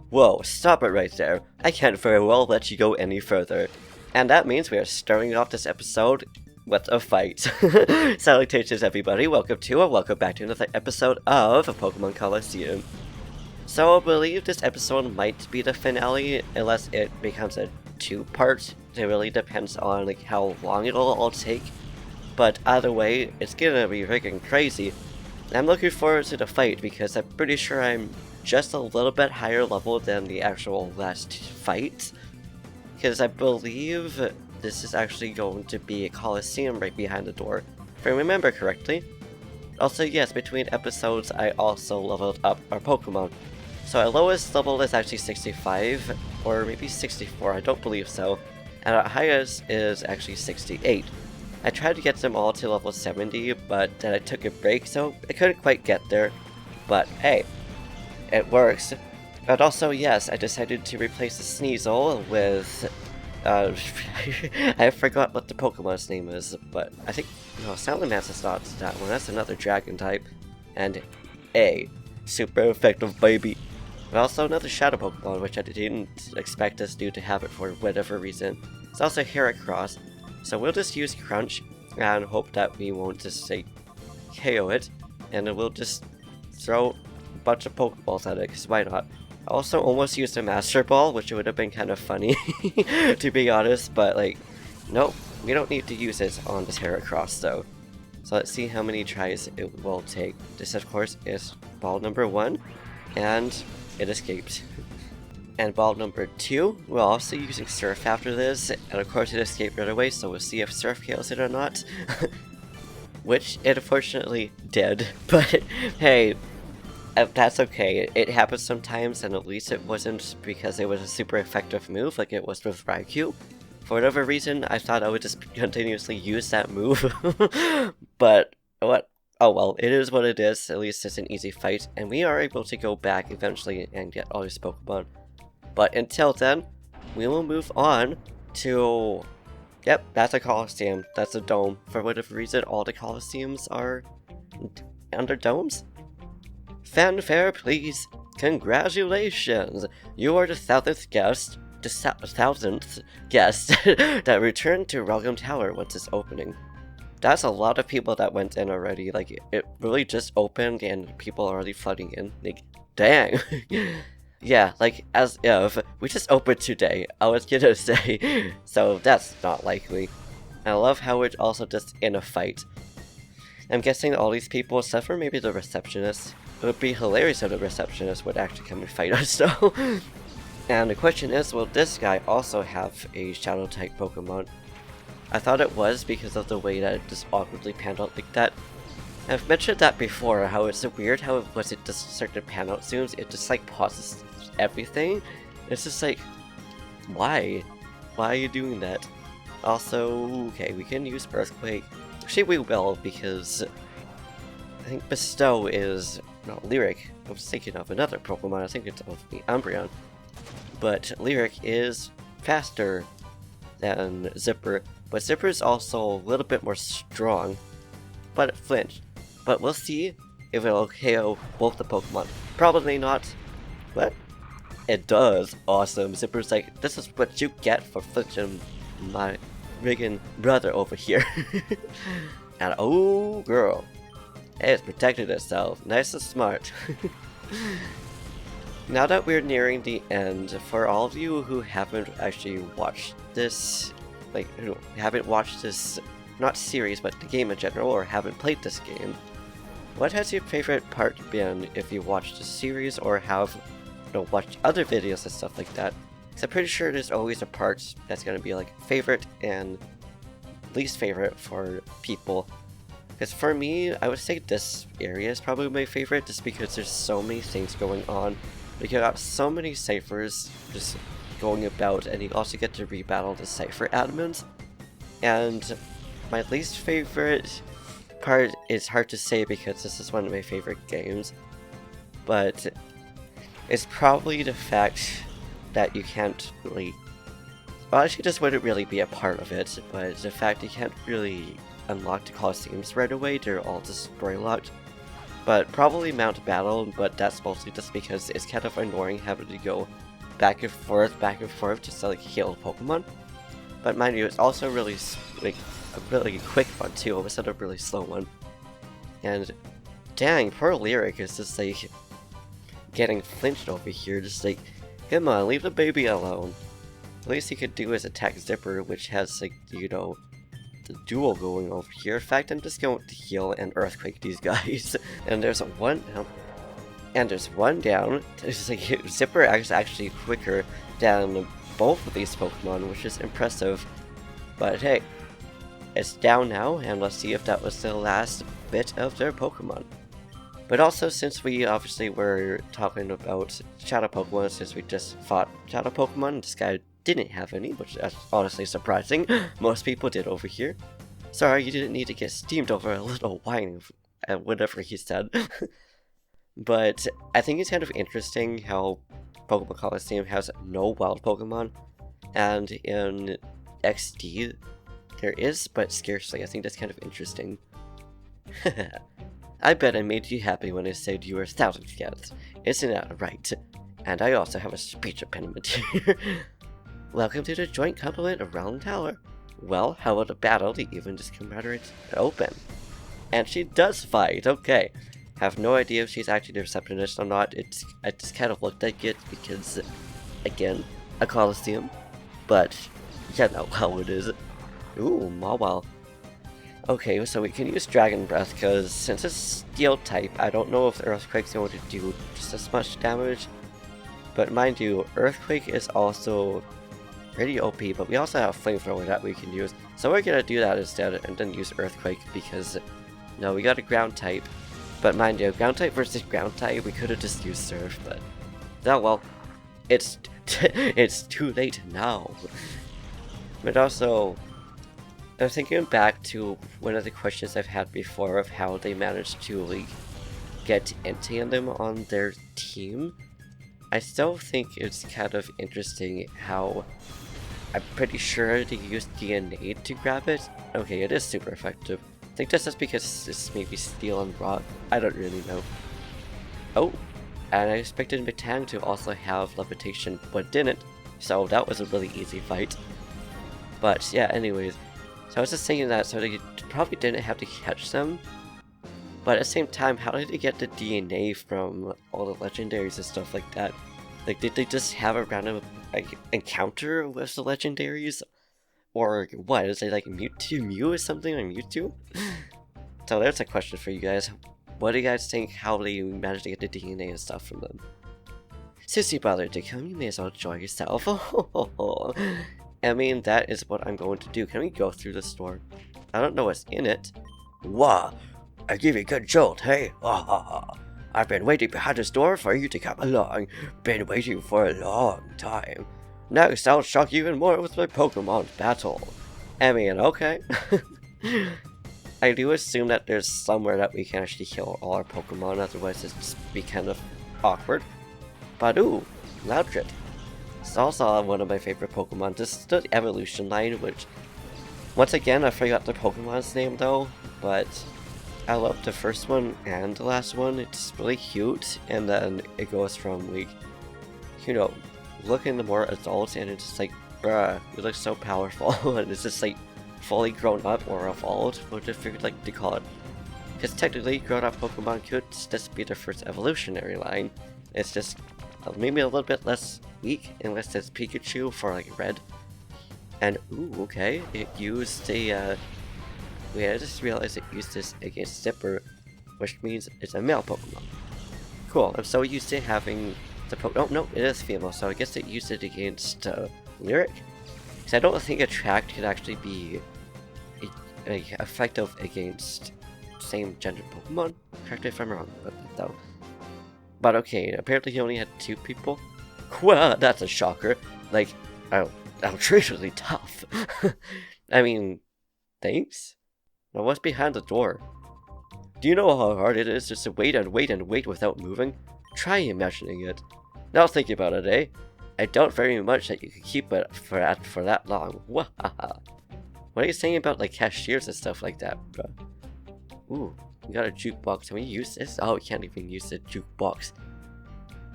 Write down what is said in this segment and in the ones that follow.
Whoa, stop it right there. I can't very well let you go any further. And that means we are starting off this episode with a fight. Salutations everybody, welcome back to another episode of Pokemon Colosseum. So I believe this episode might be the finale, unless it becomes a two-part. It really depends on like how long it'll all take. But either way, it's gonna be freaking crazy. I'm looking forward to the fight because I'm pretty sure I'm just a little bit higher level than the actual last fight. Because I believe this is actually going to be a Colosseum right behind the door, if I remember correctly. Also, yes, between episodes I also leveled up our Pokemon. So our lowest level is actually 65, or maybe 64, I don't believe so. And our highest is actually 68. I tried to get them all to level 70, but then I took a break, so I couldn't quite get there. But hey, it works. But also, yes, I decided to replace the Sneasel with, I forgot what the Pokemon's name is, but I think, no, Salamence is not that one, that's another dragon type. And A, super effective baby. But also another Shadow Pokemon, which I didn't expect this dude to have it for whatever reason. It's also Heracross, so we'll just use Crunch and hope that we won't just say KO it, and then we'll just throw a bunch of Pokeballs at it, because why not? I also almost used a Master Ball, which would have been kind of funny, to be honest, but like, nope, we don't need to use it on this Heracross though. So let's see how many tries it will take. This of course is ball number 1, and it escaped. And ball number 2, we're also using Surf after this, and of course it escaped right away, so we'll see if Surf kills it or not. Which it unfortunately did, but hey, that's okay. It happens sometimes, and at least it wasn't because it was a super effective move like it was with Raikou. For whatever reason, I thought I would just continuously use that move. But what? Oh well, it is what it is. At least it's an easy fight, and we are able to go back eventually and get all these Pokemon. But until then, we will move on to... Yep, that's a Colosseum. That's a dome. For whatever reason, all the Colosseums are under domes. Fanfare, please. Congratulations! You are the 1000th guest, that returned to Welcome Tower once it's opening. That's a lot of people that went in already. Like, it really just opened and people are already flooding in. Like, dang. Yeah, like, as if we just opened today, I was gonna say, so that's not likely. I love how it's also just in a fight. I'm guessing all these people, except for maybe the receptionist, it would be hilarious if the receptionist would actually come and fight us though. And the question is, will this guy also have a Shadow-type Pokemon? I thought it was because of the way that it just awkwardly panned out like that. I've mentioned that before, how it's so weird how once it does certain pan out zooms, it just like pauses everything. It's just like, why? Why are you doing that? Also, okay, we can use Earthquake. Actually, we will, because I think Bestow is, no, Lyric. I was thinking of another Pokemon, I think it's of the Umbreon. But Lyric is faster than Zipper, but Zipper is also a little bit more strong, but it flinched. But we'll see if it'll KO both the Pokemon. Probably not, but it does. Awesome. Zipper's like, this is what you get for flinching my friggin' brother over here. And oh girl, it's protected itself. Nice and smart. Now that we're nearing the end, for all of you who haven't actually watched this, like, who haven't watched this, not series, but the game in general, or haven't played this game, what has your favorite part been if you watched the series or have, you know, watched other videos and stuff like that? Because I'm pretty sure there's always a part that's going to be like favorite and least favorite for people. Because for me, I would say this area is probably my favorite just because there's so many things going on. Like, you got so many ciphers just going about, and you also get to rebattle the Cipher Admins. And my least favorite part is hard to say because this is one of my favorite games, but it's probably the fact that you can't really... Well, actually, this wouldn't really be a part of it, but the fact you can't really unlock the Colosseums right away, they're all just story locked. but probably Mount Battle, but that's mostly just because it's kind of annoying having to go back and forth just to like heal Pokemon. But mind you, it's also really like a really quick one too, instead of a really slow one. And dang, poor Lyric is just like getting flinched over here, just like, come on, leave the baby alone. The least he could do is attack Zipper, which has like, you know, the duel going over here. In fact, I'm just going to heal and Earthquake these guys. And there's one down. There's like, Zipper is actually quicker than both of these Pokemon, which is impressive. But hey, it's down now, and let's see if that was the last bit of their Pokemon. But also, since we obviously were talking about Shadow Pokemon, since we just fought Shadow Pokemon, this guy didn't have any, which is honestly surprising. Most people did over here. Sorry, you didn't need to get steamed over a little whining at whatever he said. But I think it's kind of interesting how Pokemon Colosseum has no wild Pokemon, and in XD there is, but scarcely. I think that's kind of interesting. I bet I made you happy when I said you were 1,000 cats. Isn't that right? And I also have a speech impediment here. Welcome to the joint compliment of Round Tower. Well, how about a battle to even just camaraderie open? And she does fight, okay. Have no idea if she's actually the receptionist or not. It just kind of looked like it because, again, a Colosseum. But, you know how it is. Ooh, Mawile. Okay, so we can use Dragon Breath because since it's Steel type, I don't know if Earthquake's going to do just as much damage. But mind you, Earthquake is also pretty OP, but we also have Flamethrower that we can use. So we're gonna do that instead and then use Earthquake because, no, we got a Ground type. But mind you, Ground type versus Ground type, we could have just used Surf, but oh well, it's it's too late now. But also, I'm thinking back to one of the questions I've had before of how they managed to like get Tandem on their team. I still think it's kind of interesting how I'm pretty sure they used DNA to grab it. Okay, it is super effective. I think that's just because it's maybe Steel and Rock. I don't really know. Oh, and I expected Metang to also have Levitation, but didn't. So that was a really easy fight. But yeah, anyways. So I was just saying that, so they probably didn't have to catch them. But at the same time, how did they get the DNA from all the legendaries and stuff like that? Like, did they just have a random encounter with the legendaries? Or what? Is it like Mewtwo Mew or something, or Mewtwo? So there's a question for you guys. What do you guys think how they managed to get the DNA and stuff from them? Since you bothered to come, you may as well enjoy yourself. I mean, that is what I'm going to do. Can we go through the store? I don't know what's in it. Wah! I give you a good jolt, hey? I've been waiting behind the store for you to come along. Been waiting for a long time. Next, I'll shock you even more with my Pokemon battle. I mean, okay. I do assume that there's somewhere that we can actually heal all our Pokemon, otherwise it'd just be kind of awkward. But ooh, Loudred. It's also one of my favorite Pokemon. This is the evolution line, which, once again, I forgot the Pokemon's name though, but I love the first one and the last one. It's really cute, and then it goes from like, you know, looking more adult, and it's just like, bruh, you look so powerful, and it's just like fully grown up or evolved, what I figured like to call it. Because technically, grown up Pokemon could just be the first evolutionary line. It's just maybe a little bit less weak, unless it's Pikachu for like red. And ooh, okay, it used a wait, I just realized it used this against Zipper, which means it's a male Pokemon. Cool, I'm so used to having the oh no, it is female, so I guess it used it against Lyric. Because I don't think Attract could actually be effective against same gender Pokemon. Correct me if I'm wrong about that though. But okay, apparently he only had 2 people. Well, that's a shocker. Like, outrageously tough. I mean, thanks? Now what's behind the door? Do you know how hard it is just to wait and wait and wait without moving? Try imagining it. Now think about it, eh? I doubt very much that you could keep it for that long. Wahaha. What are you saying about like cashiers and stuff like that, bruh? Ooh, We got a jukebox. Can we use this? Oh, we can't even use the jukebox.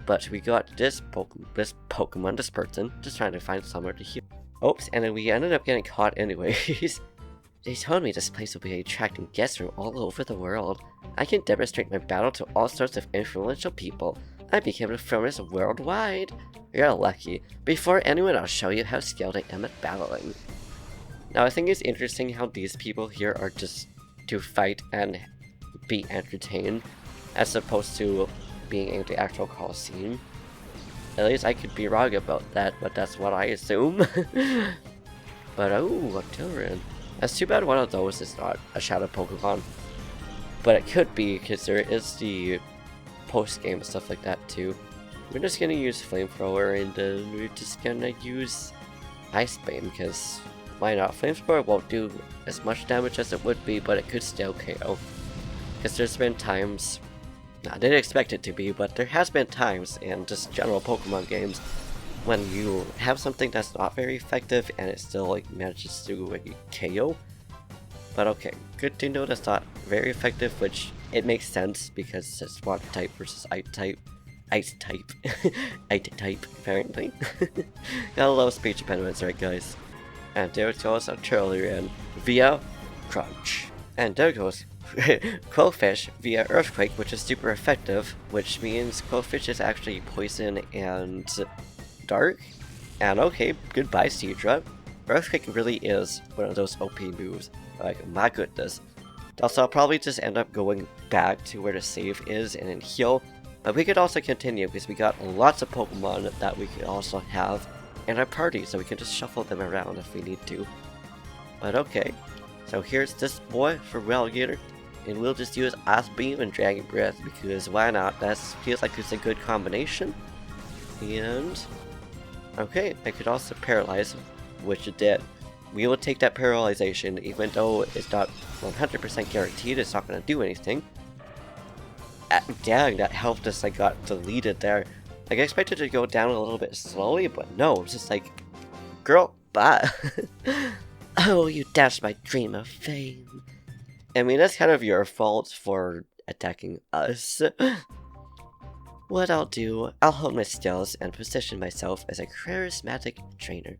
But we got this Pokemon, this person, just trying to find somewhere to heal. Oops, and then we ended up getting caught anyways. They told me this place will be attracting guests from all over the world. I can demonstrate my battle to all sorts of influential people. I became famous worldwide. You're lucky. Before anyone, I'll show you how skilled I am at battling. Now I think it's interesting how these people here are just to fight and be entertained, as opposed to being in the actual Colosseum. At least I could be wrong about that, but that's what I assume. But oh, a Tilran. That's too bad one of those is not a Shadow Pokemon. But it could be, because there is the post-game and stuff like that too. We're just gonna use Flamethrower, and then we're just gonna use Ice Beam, because why not? Flamethrower won't do as much damage as it would be, but it could still KO. Because there's been times, I didn't expect it to be, but there has been times in just general Pokemon games when you have something that's not very effective and it still like manages to like, KO. But okay, good to know that's not very effective, which it makes sense because it's water type versus ice type. Ice type, apparently. Gotta love speech impediments, right guys? And there goes a Turtleran via Crunch. And there goes Quillfish via Earthquake, which is super effective, which means Quillfish is actually poison and dark. And okay, goodbye Seadra. Earthquake really is one of those OP moves. Like, my goodness. Also, I'll probably just end up going back to where the save is and then heal. But we could also continue because we got lots of Pokemon that we could also have in our party, so we can just shuffle them around if we need to. But okay, so here's this boy for Relegator, and we'll just use Ice Beam and Dragon Breath because why not? That feels like it's a good combination. And okay, I could also paralyze, which it did. We will take that paralyzation, even though it's not 100% guaranteed it's not going to do anything. Dang, that health just like got deleted there. Like, I expected it to go down a little bit slowly, but no, it's just like, girl, bye. Oh, you dashed my dream of fame. I mean, that's kind of your fault for attacking us. What I'll do, I'll hold my skills and position myself as a charismatic trainer.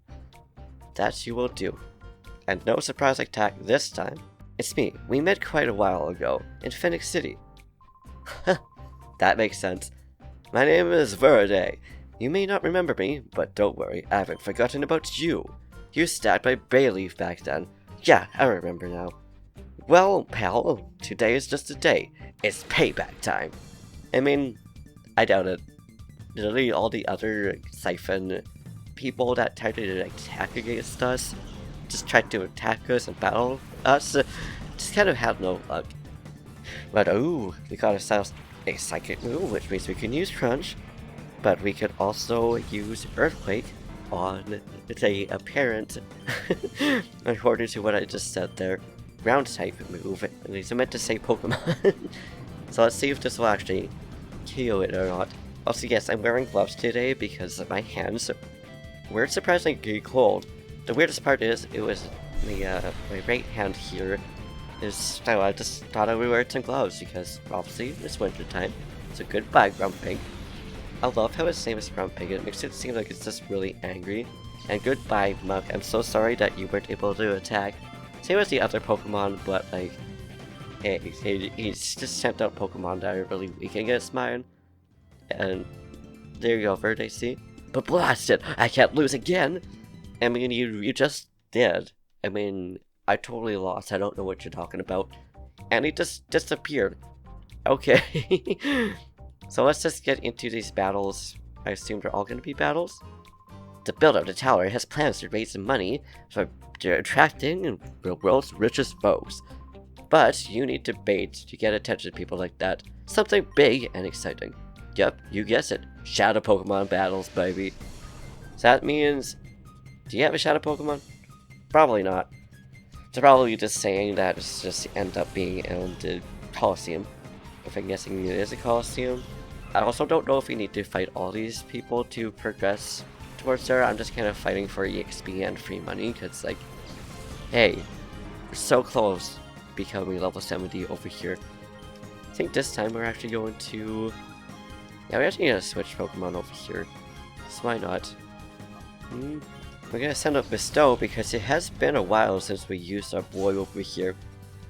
That you will do. And no surprise attack this time. It's me. We met quite a while ago, in Phoenix City. That makes sense. My name is Verde. You may not remember me, but don't worry, I haven't forgotten about you. You stabbed my Bayleaf back then. Yeah, I remember now. Well, pal, today is just a day. It's payback time. I mean, I doubt it. Literally all the other Siphon people that tried to attack against us, just tried to attack us and battle us, just kind of had no luck. But ooh, we got ourselves a Psychic move, which means we can use Crunch, but we could also use Earthquake on the apparent, according to what I just said there, ground type move. At least I meant to say Pokemon. So let's see if this will actually KO it or not. Also, yes, I'm wearing gloves today because my hands were surprisingly cold. The weirdest part is, it was my right hand here is, so I just thought I would wear some gloves because obviously it's winter time. So goodbye, Grumpig. I love how his name is Grumpig. It makes it seem like it's just really angry. And goodbye, Muk. I'm so sorry that you weren't able to attack. Same as the other Pokemon, but like, hey, he's just sent out Pokemon that are really weak against mine. And there you go, Verde, see? But blast it! I can't lose again! I mean, you just did. I mean, I totally lost. I don't know what you're talking about. And he just disappeared. Okay. So let's just get into these battles. I assume they're all going to be battles? To build up the tower has plans to raise some money for attracting the world's richest folks. But you need to bait to get attention to people like that. Something big and exciting. Yep, you guessed it. Shadow Pokemon battles, baby. So that means... Do you have a Shadow Pokemon? Probably not. It's probably just saying that it's just end up being in the Colosseum. If I'm guessing it is a Colosseum. I also don't know if we need to fight all these people to progress towards there. I'm just kind of fighting for EXP and free money, because like, hey, we're so close becoming level 70 over here. I think this time we're actually going to... Yeah, we actually need to switch Pokemon over here. So why not? We're gonna send up Bestow because it has been a while since we used our boy over here.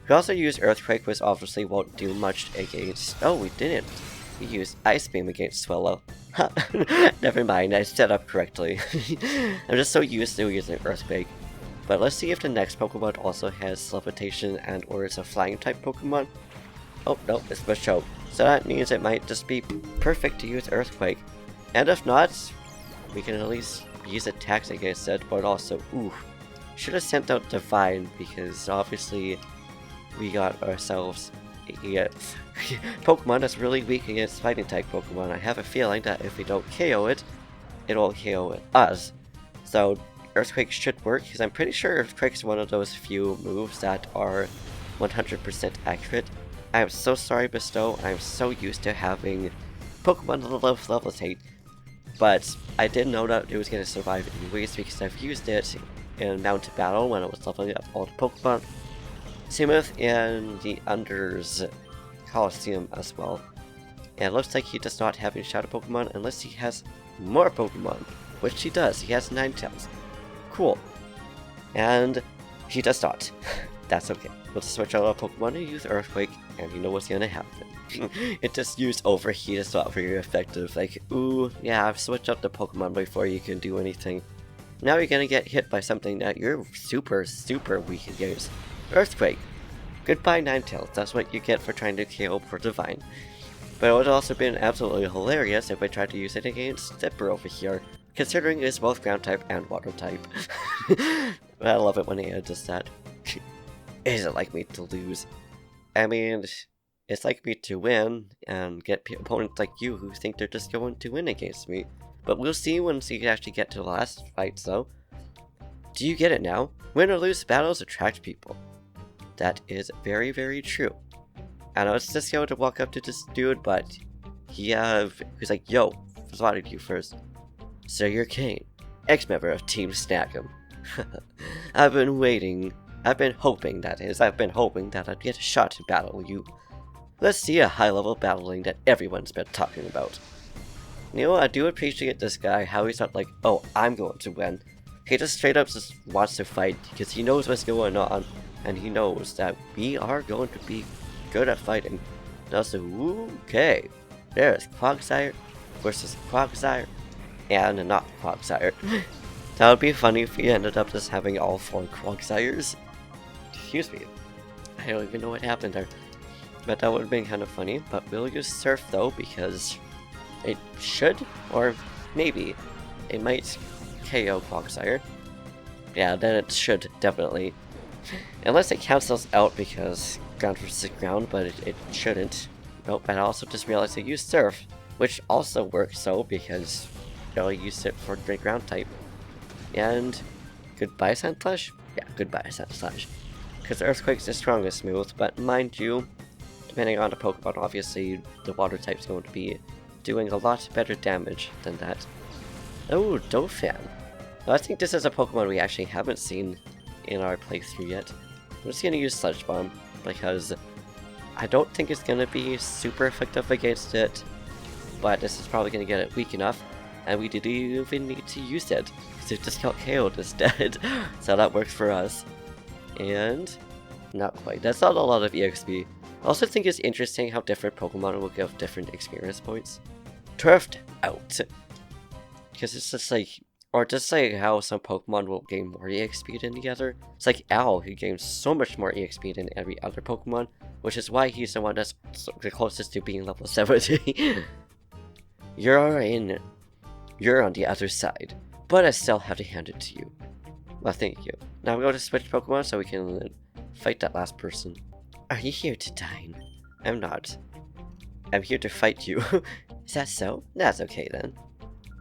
We also used Earthquake, which obviously won't do much against... Oh, we didn't. We used Ice Beam against Swellow. Never mind, I set up correctly. I'm just so used to using Earthquake. But let's see if the next Pokemon also has Levitation and or is a Flying type Pokemon. Oh, no, it's Bestow. So that means it might just be perfect to use Earthquake. And if not, we can at least use attacks against it, but also, ooh, should have sent out Divine because obviously we got ourselves a Pokemon that's really weak against fighting type Pokemon. I have a feeling that if we don't KO it, it'll KO us. So Earthquake should work because I'm pretty sure Earthquake's one of those few moves that are 100% accurate. I am so sorry, Bestow. I'm so used to having Pokemon levitate. But I did know that it was going to survive anyways because I've used it in Mountain Battle when I was leveling up all the Pokemon. Same with in the Under's Colosseum as well. And it looks like he does not have any Shadow Pokemon unless he has more Pokemon. Which he does. He has Ninetales. Cool. And he does not. That's okay. We'll just switch out our Pokemon and use Earthquake, and you know what's going to happen. It just used Overheat, it's not very effective. Like, ooh, yeah, I've switched out the Pokemon before you can do anything. Now you're gonna get hit by something that you're super weak against. Earthquake. Goodbye, Ninetales. That's what you get for trying to KO for Divine. But it would have also been absolutely hilarious if I tried to use it against Zipper over here, considering it's both Ground type and Water type. I love it when AI does that. Is it like me to lose? I mean, it's like me to win and get opponents like you who think they're just going to win against me. But we'll see once you actually get to the last fight, so. Do you get it now? Win or lose, battles attract people. That is very true. I know it's just going to walk up to this dude, but he's like, yo, I spotted you first. So you're Caine, ex-member of Team Snag'em. I've been hoping that I'd get a shot to battle you. Let's see a high-level battling that everyone's been talking about. You know, I do appreciate this guy, how he's not like, oh, I'm going to win. He just straight up just wants to fight, because he knows what's going on, and he knows that we are going to be good at fighting. And also, okay, there's Quagsire versus Quagsire, and not Quagsire. That would be funny if he ended up just having all 4 Quagsires. Excuse me. I don't even know what happened there. But that would have been kind of funny. But we'll use Surf though, because it should, or maybe, it might KO Quagsire. Yeah, then it should, definitely. Unless it cancels out because ground versus ground, but it shouldn't. Nope, and I also just realized I used Surf, which also works so because I used it for the ground type. And goodbye Sandslash? Yeah, goodbye Sandslash. Because Earthquake's the strongest move, but mind you, depending on the Pokemon, obviously the water type's going to be doing a lot better damage than that. Oh, Dauphin. Now, I think this is a Pokemon we actually haven't seen in our playthrough yet. I'm just going to use Sludge Bomb because I don't think it's going to be super effective against it, but this is probably going to get it weak enough, and we didn't even need to use it because it just got KO'd instead, so that works for us. And not quite. That's not a lot of EXP. I also think it's interesting how different Pokemon will give different experience points. Turfed out. Because it's just like, or just like how some Pokemon will gain more EXP than the other. It's like Owl, who gains so much more EXP than every other Pokemon, which is why he's the one that's the closest to being level 70. You're on the other side, but I still have to hand it to you. Well, thank you. Now we're going to switch Pokemon so we can fight that last person. Are you here to dine? I'm not. I'm here to fight you. Is that so? That's okay then.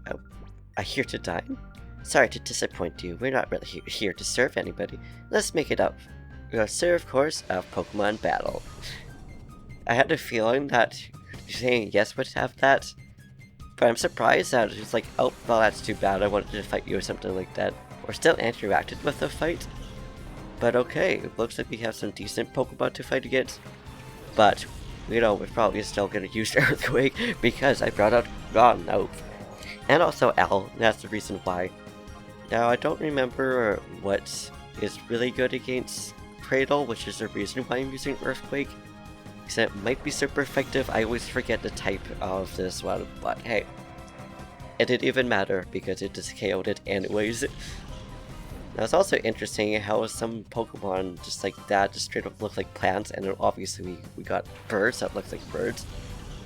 Oh, I'm here to dine? Sorry to disappoint you. We're not really here to serve anybody. Let's make it up. We'll serve course of Pokemon battle. I had a feeling that saying yes would have that, but I'm surprised that it's like, oh, well, that's too bad. I wanted to fight you or something like that. Or still interacted with the fight. But okay, it looks like we have some decent Pokemon to fight against. But we're probably still gonna use Earthquake because I brought out Ron out. And also Al, that's the reason why. Now, I don't remember what is really good against Cradle, which is the reason why I'm using Earthquake. Because it might be super effective, I always forget the type of this one, but hey. It didn't even matter because it just KO'd it anyways. Now it's also interesting how some Pokemon just like that just straight up look like plants, and then obviously we got birds that look like birds.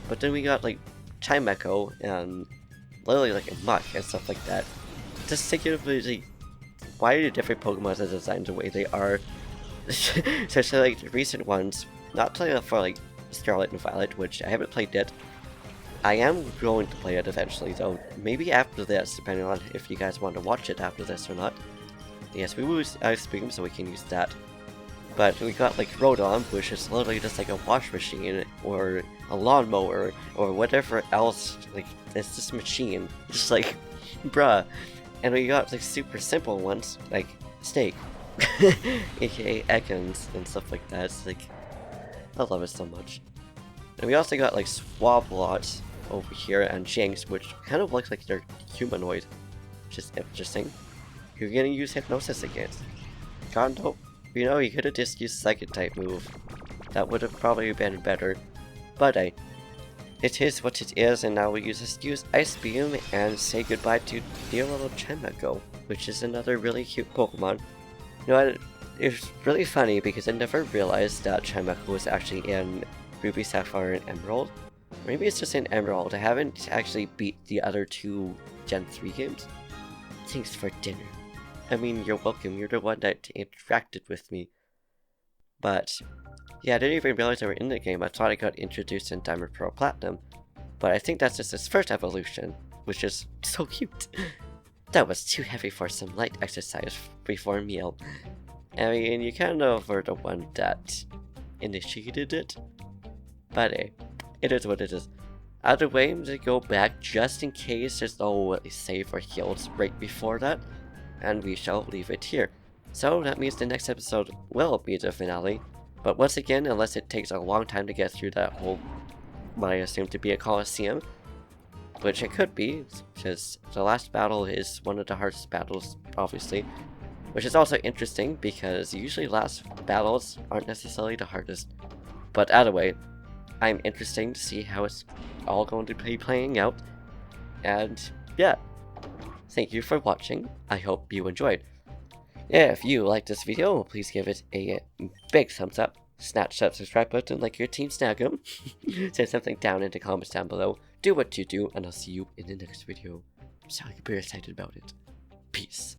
But then we got like Chimecho and literally like a muck and stuff like that. Just thinking of like, why are the different Pokemon designed the way they are? Especially like the recent ones, not playing for like Scarlet and Violet, which I haven't played yet. I am going to play it eventually though, maybe after this, depending on if you guys want to watch it after this or not. Yes, we will use Ice Beam so we can use that. But we got like Rodon, which is literally just like a wash machine, or a lawnmower, or whatever else, like, it's just machine, just like, bruh. And we got like super simple ones, like Snake, aka Ekans, and stuff like that. It's like, I love it so much. And we also got like Swablots over here, and Jinx, which kind of looks like they're humanoid, which is interesting. You're gonna use Hypnosis against. Kondo, you know, you could have just used Psychic type move. That would have probably been better. But it is what it is, and now we just use Ice Beam and say goodbye to dear little Chimecho, which is another really cute Pokemon. You know, it's really funny because I never realized that Chimecho was actually in Ruby, Sapphire, and Emerald. Maybe it's just in Emerald. I haven't actually beat the other two Gen 3 games. Thanks for dinner. I mean, you're welcome. You're the one that interacted with me. But yeah, I didn't even realize they were in the game. I thought I got introduced in Diamond, Pearl, Platinum. But I think that's just his first evolution, which is so cute. That was too heavy for some light exercise before a meal. I mean, you kind of were the one that initiated it. But hey, it is what it is. Either way, I'm going to go back just in case there's no save or heals right before that. And we shall leave it here. So that means the next episode will be the finale. But once again, unless it takes a long time to get through that whole, what I assume to be a Colosseum, which it could be, because the last battle is one of the hardest battles, obviously. Which is also interesting, because usually last battles aren't necessarily the hardest. But either way, I'm interested to see how it's all going to be playing out. And yeah, thank you for watching. I hope you enjoyed. If you liked this video, please give it a big thumbs up. Snatch that subscribe button like your Team Snag'em. Say something down in the comments down below. Do what you do, and I'll see you in the next video. I'm so super excited about it. Peace.